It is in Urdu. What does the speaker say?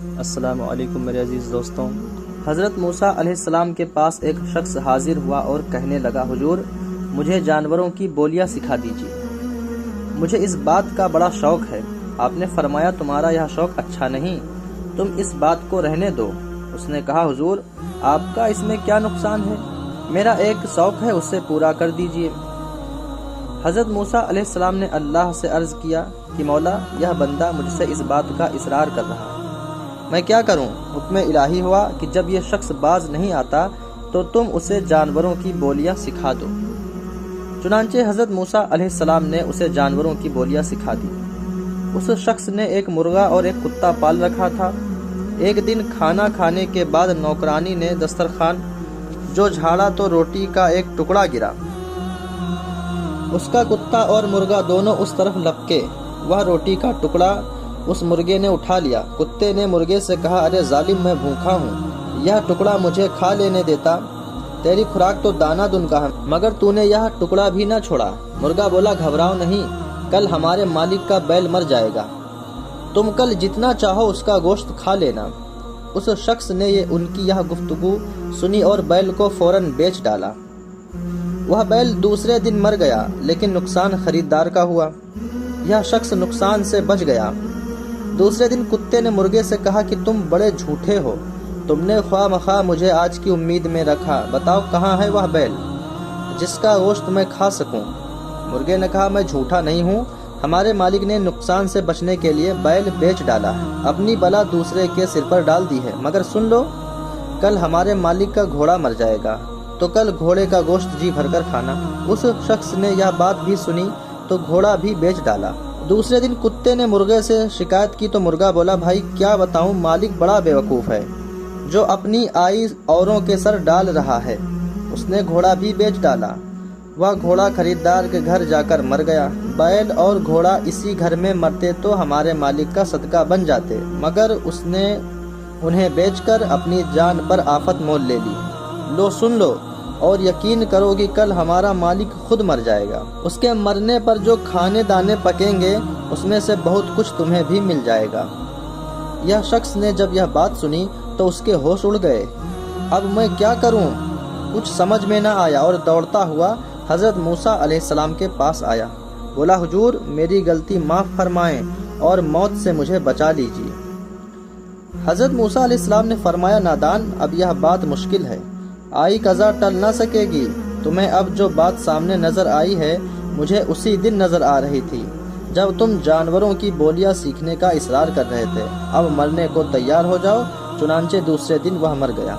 السلام علیکم میرے عزیز دوستوں۔ حضرت موسیٰ علیہ السلام کے پاس ایک شخص حاضر ہوا اور کہنے لگا، حضور مجھے جانوروں کی بولیاں سکھا دیجیے، مجھے اس بات کا بڑا شوق ہے۔ آپ نے فرمایا تمہارا یہ شوق اچھا نہیں، تم اس بات کو رہنے دو۔ اس نے کہا، حضور آپ کا اس میں کیا نقصان ہے، میرا ایک شوق ہے، اسے پورا کر دیجیے۔ حضرت موسیٰ علیہ السلام نے اللہ سے عرض کیا کہ مولا، یہ بندہ مجھ سے اس بات کا اصرار کر رہا ہے، میں کیا کروں؟ حکم الہی ہوا کہ جب یہ شخص باز نہیں آتا تو تم اسے جانوروں کی بولیاں سکھا دو۔ چنانچہ حضرت موسیٰ علیہ السلام نے اسے جانوروں کی بولیاں سکھا دی۔ اس شخص نے ایک مرغا اور ایک کتا پال رکھا تھا۔ ایک دن کھانا کھانے کے بعد نوکرانی نے دسترخوان جو جھاڑا تو روٹی کا ایک ٹکڑا گرا۔ اس کا کتا اور مرغا دونوں اس طرف لپکے، وہ روٹی کا ٹکڑا اس مرغے نے اٹھا لیا۔ کتے نے مرغے سے کہا، ارے ظالم، میں بھوکا ہوں، یہ ٹکڑا مجھے کھا لینے دیتا، تیری خوراک تو دانہ دن کا ہے، مگر تو نے یہ ٹکڑا بھی نہ چھوڑا۔ مرغا بولا، گھبراؤ نہیں، کل ہمارے مالک کا بیل مر جائے گا، تم کل جتنا چاہو اس کا گوشت کھا لینا۔ اس شخص نے ان کی یہ گفتگو سنی اور بیل کو فوراً بیچ ڈالا۔ وہ بیل دوسرے دن مر گیا، لیکن نقصان خریدار کا ہوا۔ یہ شخص نقصان سے بچ گیا۔ دوسرے دن کتے نے مرغے سے کہا کہ تم بڑے جھوٹے ہو، تم نے خواہ مخواہ مجھے آج کی امید میں رکھا، بتاؤ کہاں ہے وہ بیل جس کا گوشت میں کھا سکوں؟ مرغے نے کہا، میں جھوٹا نہیں ہوں، ہمارے مالک نے نقصان سے بچنے کے لیے بیل بیچ ڈالا ہے، اپنی بلا دوسرے کے سر پر ڈال دی ہے، مگر سن لو، کل ہمارے مالک کا گھوڑا مر جائے گا، تو کل گھوڑے کا گوشت جی بھر کر کھانا۔ اس شخص نے یہ بات بھی سنی تو گھوڑا بھی بیچ ڈالا۔ دوسرے دن کتے نے مرغے سے شکایت کی تو مرغا بولا، بھائی کیا بتاؤں، مالک بڑا بیوقوف ہے جو اپنی آئی اوروں کے سر ڈال رہا ہے، اس نے گھوڑا بھی بیچ ڈالا۔ وہ گھوڑا خریدار کے گھر جا کر مر گیا۔ بیل اور گھوڑا اسی گھر میں مرتے تو ہمارے مالک کا صدقہ بن جاتے، مگر اس نے انہیں بیچ کر اپنی جان پر آفت مول لے لی۔ لو سن لو اور یقین کرو کہ کل ہمارا مالک خود مر جائے گا، اس کے مرنے پر جو کھانے دانے پکیں گے اس میں سے بہت کچھ تمہیں بھی مل جائے گا۔ یہ شخص نے جب یہ بات سنی تو اس کے ہوش اڑ گئے۔ اب میں کیا کروں؟ کچھ سمجھ میں نہ آیا اور دوڑتا ہوا حضرت موسیٰ علیہ السلام کے پاس آیا۔ بولا، حضور میری غلطی معاف فرمائیں اور موت سے مجھے بچا لیجیے۔ حضرت موسیٰ علیہ السلام نے فرمایا، نادان، اب یہ بات مشکل ہے، آئی قضا ٹل نہ سکے گی، تمہیں اب جو بات سامنے نظر آئی ہے مجھے اسی دن نظر آ رہی تھی جب تم جانوروں کی بولیاں سیکھنے کا اصرار کر رہے تھے، اب مرنے کو تیار ہو جاؤ۔ چنانچہ دوسرے دن وہ مر گیا۔